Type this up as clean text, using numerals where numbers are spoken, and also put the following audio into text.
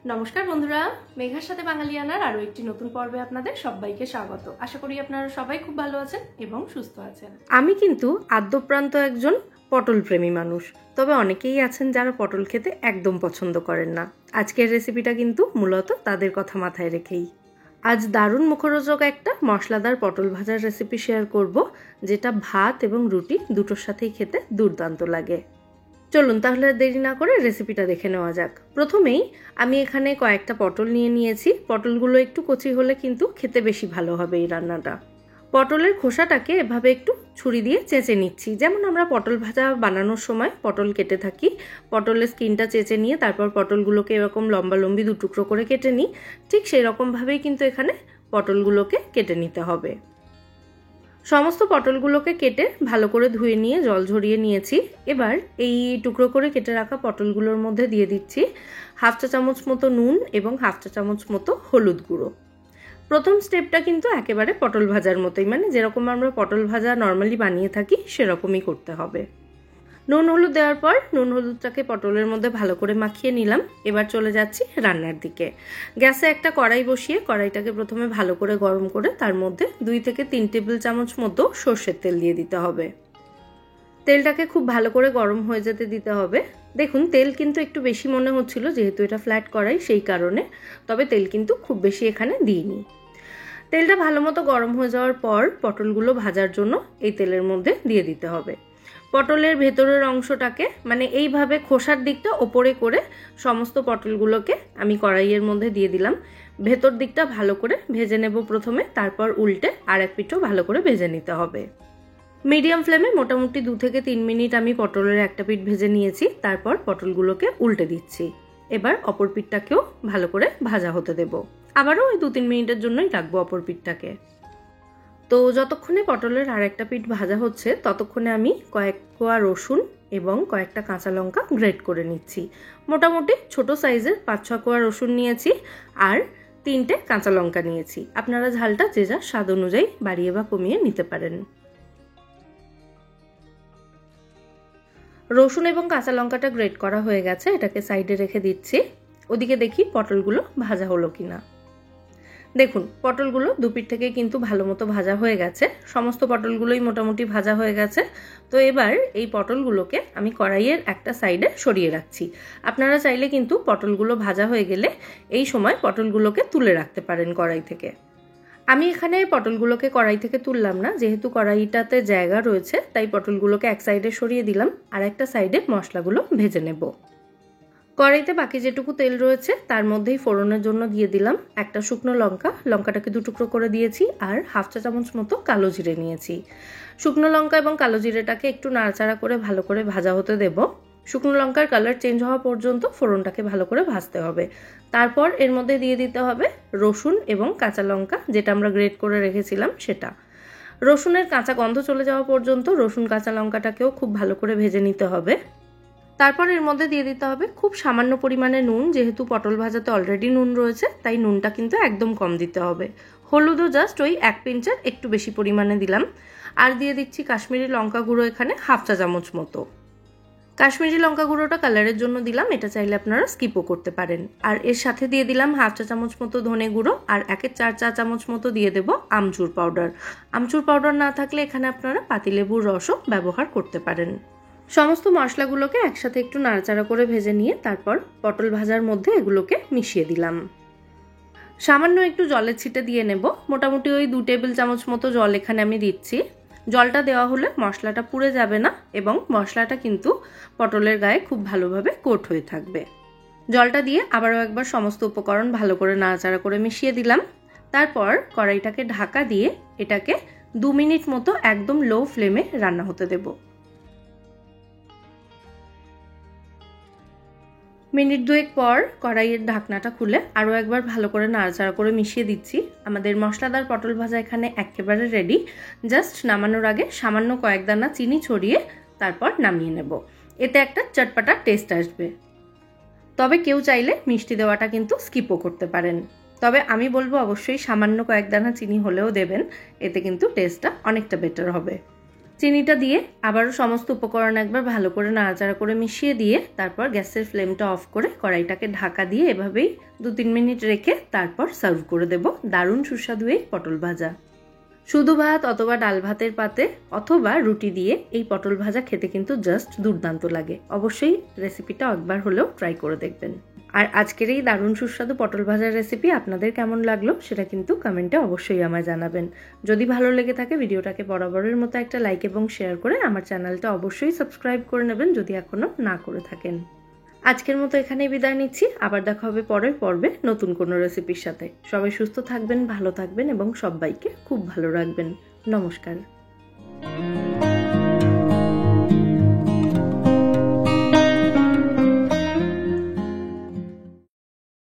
নমস্কার বন্ধুরা, মেঘার সাথে বাঙালিয়ানার আরো একটি নতুন পর্বে আপনাদের সবাইকে স্বাগত। আশা করি আপনারা সবাই খুব ভালো আছেন এবং সুস্থ আছেন। আমি কিন্তু আদ্যপ্রান্ত একজন পটল প্রেমী মানুষ, তবে অনেকেই আছেন যারা পটল খেতে একদম পছন্দ করেন না। আজকের রেসিপিটা কিন্তু মূলত তাদের কথা মাথায় রেখেই। আজ দারুণ মুখরোচক একটা মশলাদার পটল ভাজার রেসিপি শেয়ার করব, যেটা ভাত এবং রুটি দুটোর সাথেই খেতে দুর্দান্ত লাগে। চলুন তাহলে দেরি না করে রেসিপিটা দেখে নেওয়া যাক। প্রথমেই আমি এখানে কয়েকটা পটল নিয়েছি। পটলগুলো একটু কচি হলে কিন্তু খেতে বেশি ভালো হবে এই রান্নাটা। পটলের খোসাটাকে এভাবে একটু ছুরি দিয়ে চেঁচে নিচ্ছি, যেমন আমরা পটল ভাজা বানানোর সময় পটল কেটে থাকি। পটলের স্কিনটা চেঁচে নিয়ে তারপর পটলগুলোকে এরকম লম্বি দু টুকরো করে কেটে নিই, ঠিক সেই রকমভাবেই কিন্তু এখানে পটলগুলোকে কেটে নিতে হবে। সমস্ত পটলগুলোকে কেটে ভালো করে ধুয়ে নিয়ে জল ঝরিয়ে নিয়েছি। এবার এই টুকরো করে কেটে রাখা পটলগুলোর মধ্যে দিয়ে দিচ্ছি হাফ চা চামচ মতো নুন এবং হাফ চা চামচ মতো হলুদ গুঁড়ো। প্রথম স্টেপটা কিন্তু একেবারে পটল ভাজার মতোই, মানে যেরকম আমরা পটল ভাজা নর্মালি বানিয়ে থাকি সেরকমই করতে হবে। নুন হলুদ দেওয়ার পর নুন হলুদটাকে পটলের মধ্যে ভালো করে মাখিয়ে নিলাম। এবার চলে যাচ্ছি রান্নার দিকে। গ্যাসে একটা কড়াই বসিয়ে কড়াইটাকে প্রথমে ভালো করে গরম করে তার মধ্যে 2 থেকে 3 টেবিল চামচ মতো সর্ষের তেল দিয়ে দিতে হবে। তেলটাকে খুব ভালো করে গরম হয়ে যেতে দিতে হবে। দেখুন তেল কিন্তু একটু বেশি মনে হচ্ছিল, যেহেতু এটা ফ্ল্যাট কড়াই সেই কারণে, তবে তেল কিন্তু খুব বেশি এখানে দিইনি। তেলটা ভালো মতো গরম হয়ে যাওয়ার পর পটলগুলো ভাজার জন্য এই তেলের মধ্যে দিয়ে দিতে হবে। পটলের ভেতরের অংশটাকে, মানে এইভাবে খোসার দিকটা ওপরে করে সমস্ত পটলগুলোকে আমি কড়াইয়ের মধ্যে দিয়ে দিলাম। ভেতর দিকটা ভালো করে ভেজে নেব প্রথমে, তারপর উল্টে আর এক পিঠও ভালো করে ভেজে নিতে হবে। মিডিয়াম ফ্লেমে মোটামুটি 2 থেকে 3 মিনিট আমি পটলের একটা পিঠ ভেজে নিয়েছি। তারপর পটলগুলোকে উল্টে দিচ্ছি। এবার অপর পিঠটাকেও ভালো করে ভাজা হতে দেব। আবারও ওই 2-3 মিনিটের জন্যই রাখবো অপর পিঠটাকে। তো যতক্ষণে পটলের আর একটা পিঠ ভাজা হচ্ছে ততক্ষণে আমি কয়েক কোয়া রসুন এবং কয়েকটা কাঁচা লঙ্কা গ্রেট করে নিচ্ছি। মোটামুটি ছোট সাইজের 5-6 কোয়া রসুন নিয়েছি আর 3টে কাঁচা লঙ্কা নিয়েছি। আপনারা ঝালটা যে যার স্বাদ অনুযায়ী বাড়িয়ে বা কমিয়ে নিতে পারেন। রসুন এবং কাঁচা লঙ্কাটা গ্রেট করা হয়ে গেছে, এটাকে সাইডে রেখে দিচ্ছি। ওদিকে দেখি পটলগুলো ভাজা হলো কিনা। দেখুন পটলগুলো দুপিঠ থেকে কিন্তু ভালো মতো ভাজা হয়ে গেছে। সমস্ত পটলগুলোই মোটামুটি ভাজা হয়ে গেছে। তো এবার এই পটলগুলোকে আমি কড়াইয়ের একটা সাইডে সরিয়ে রাখছি। আপনারা চাইলে কিন্তু পটলগুলো ভাজা হয়ে গেলে এই সময় পটলগুলোকে তুলে রাখতে পারেন কড়াই থেকে। আমি এখানে পটলগুলোকে কড়াই থেকে তুললাম না, যেহেতু কড়াইটাতে জায়গা রয়েছে তাই পটলগুলোকে এক সাইডে সরিয়ে দিলাম আর একটা সাইডে মশলাগুলো ভেজে নেব। কড়াইতে বাকি যেটুকু তেল রয়েছে তার মধ্যেই ফোড়নের জন্য দিয়ে দিলাম একটা শুকনো লঙ্কা। লঙ্কাটাকে 2 টুকরো করে দিয়েছি আর হাফ চা চামচ মতো কালো জিরে নিয়েছি। শুকনো লঙ্কা এবং কালো জিরেটাকে একটু নাড়াচাড়া করে ভালো করে ভাজা হতে দেব। শুকনো লঙ্কার কালার চেঞ্জ হওয়া পর্যন্ত ফোড়নটাকে ভালো করে ভাজতে হবে। তারপর এর মধ্যে দিয়ে দিতে হবে রসুন এবং কাঁচা লঙ্কা, যেটা আমরা গ্রেট করে রেখেছিলাম সেটা। রসুনের কাঁচা গন্ধ চলে যাওয়া পর্যন্ত রসুন কাঁচা লঙ্কাটাকেও খুব ভালো করে ভেজে নিতে হবে। তারপর এর মধ্যে দিয়ে দিতে হবে খুব সামান্য পরিমাণে নুন, যেহেতু পটল ভাজাতে অলরেডি নুন রয়েছে তাই নুনটা কিন্তু একদম কম দিতে হবে। হলুদও জাস্ট ওই 1 পিঞ্চের একটু বেশি পরিমাণে দিলাম। আর দিয়ে দিচ্ছি কাশ্মীরি লঙ্কা গুঁড়ো, এখানে হাফ চা চামচ মতো। কাশ্মীরি লঙ্কা গুঁড়োটা কালারের জন্য দিলাম, এটা চাইলে আপনারা স্কিপও করতে পারেন। আর এর সাথে দিয়ে দিলাম হাফ চা চামচ মতো ধনে গুঁড়ো আর 1/4 চা চামচ মতো দিয়ে দেব আমচুর পাউডার। আমচুর পাউডার না থাকলে এখানে আপনারা পাতিলেবুর রসও ব্যবহার করতে পারেন। সমস্ত মশলাগুলোকে একসাথে একটু নাড়াচাড়া করে ভেজে নিয়ে তারপর পটল ভাজার মধ্যে এগুলোকে মিশিয়ে দিলাম। সামান্য একটু জলের ছিটে দিয়ে নেব। মোটামুটি ওই 2 টেবিল চামচ মতো জল এখানে আমি দিচ্ছি। জলটা দেওয়া হলে মশলাটা পুড়ে যাবে না এবং মশলাটা কিন্তু পটলের গায়ে খুব ভালোভাবে কোট হয়ে থাকবে। জলটা দিয়ে আবারও একবার সমস্ত উপকরণ ভালো করে নাড়াচাড়া করে মিশিয়ে দিলাম। তারপর কড়াইটাকে ঢাকা দিয়ে এটাকে 2 মিনিট মতো একদম লো ফ্লেমে রান্না হতে দেব। মিনিট 2 পর কড়াইয়ের ঢাকনাটা খুলে আরও একবার ভালো করে নাড়াচাড়া করে মিশিয়ে দিচ্ছি। আমাদের মশলাদার পটল ভাজা এখানে একেবারে রেডি। জাস্ট নামানোর আগে সামান্য কয়েক দানা চিনি ছড়িয়ে তারপর নামিয়ে নেব। এতে একটা চটপটা টেস্ট আসবে। তবে কেউ চাইলে মিষ্টি দেওয়াটা কিন্তু স্কিপও করতে পারেন, তবে আমি বলবো অবশ্যই সামান্য কয়েক দানা চিনি হলেও দেবেন, এতে কিন্তু টেস্টটা অনেকটা বেটার হবে। চিনিটা দিয়ে আবারও সমস্ত উপকরণ একবার ভালো করে নাড়াচাড়া করে মিশিয়ে দিয়ে তারপর গ্যাসের ফ্লেমটা অফ করে কড়াইটাকে ঢাকা দিয়ে এভাবেই 2-3 মিনিট রেখে তারপর সার্ভ করে দেব দারুণ সুস্বাদু এই পটল ভাজা। শুধু ভাত অথবা ডাল ভাতের পাতে অথবা রুটি দিয়ে এই পটল ভাজা খেতে কিন্তু জাস্ট দুর্দান্ত লাগে। অবশ্যই রেসিপিটা একবার হলেও ট্রাই করে দেখবেন। আর আজকের এই দারুণ সুস্বাদু পটল ভাজার রেসিপি আপনাদের কেমন লাগলো সেটা কিন্তু কমেন্টে অবশ্যই আমায় জানাবেন। যদি ভালো লেগে থাকে ভিডিওটাকে বরাবরের মতো একটা লাইক এবং শেয়ার করে আমার চ্যানেলটা অবশ্যই সাবস্ক্রাইব করে নেবেন যদি এখনো না করে থাকেন। আজকের মতো এখানেই বিদায় নিচ্ছি। আবার দেখা হবে পরের পর্বে নতুন কোনো রেসিপির সাথে। সবাই সুস্থ থাকবেন, ভালো থাকবেন এবং সবাইকে খুব ভালো রাখবেন। নমস্কার।